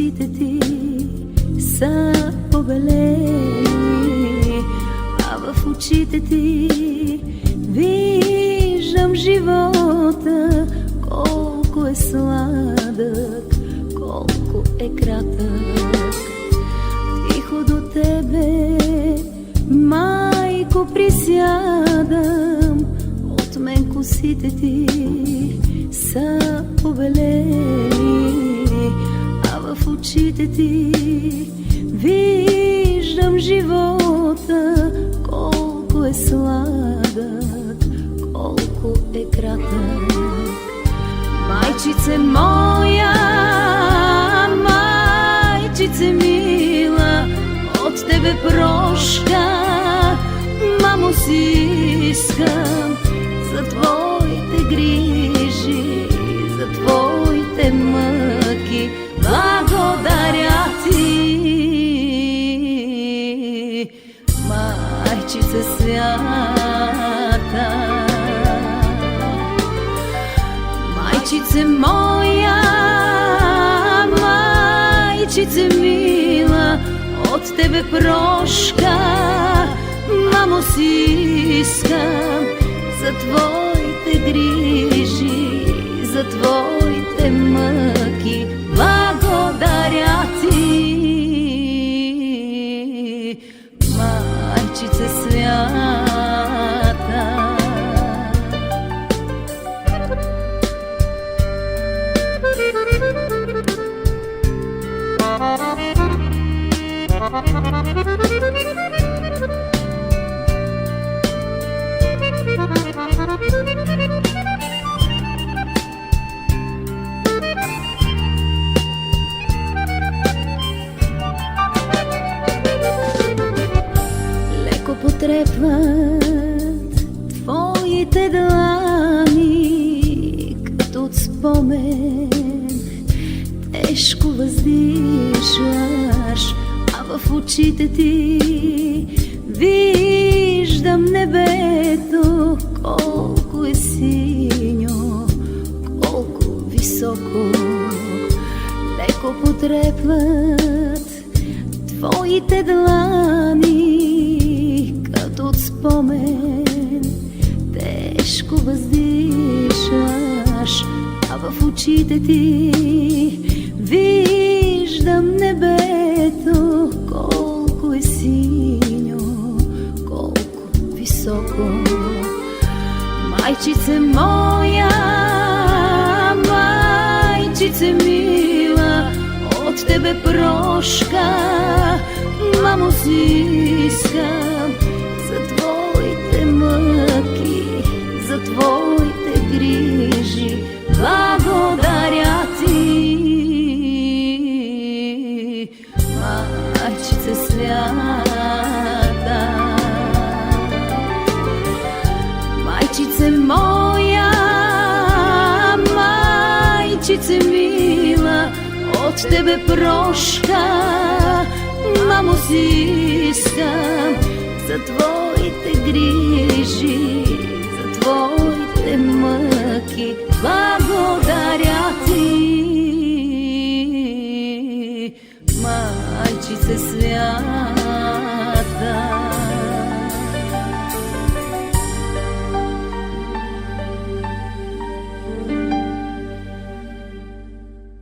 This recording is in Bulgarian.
косите ти са побелели, а в очите ти виждам живота, колко е сладък, колко е кратък. Тихо до тебе, майко, присядам, от мен косите ти са побелели, а в очите ти виждам живота, колко е сладък, колко е кратък. Майчице моя, майчице мила, от тебе прошка, мамо, си искам за твоите грижи, за твоите мъки. Благодаря ти, майчице свята. Майчице моя, майчице мила, от тебе прошка, мамо, си искам за твоите грижи, за твоите мъки. Благодаря ти, майчице свята. Леко потрепват твоите длани, като от спомен тежко въздишаш, а в очите ти виждам небето, колко е синьо, колко високо. Леко потрепват твоите длани, като от спомен тежко въздишаш, а в очите ти виждам небето, колко е синьо, колко високо. Майчице моя, майчице мила, от тебе прошка, мамо, си искам за твоите мъки, за твоите грижи. Благодаря ти, майчице свята. Майчице моя, майчице мила, от тебе прошка, мамо, си искам за твоите грижи, за твоите мъки. Благодаря ти, майчице свята.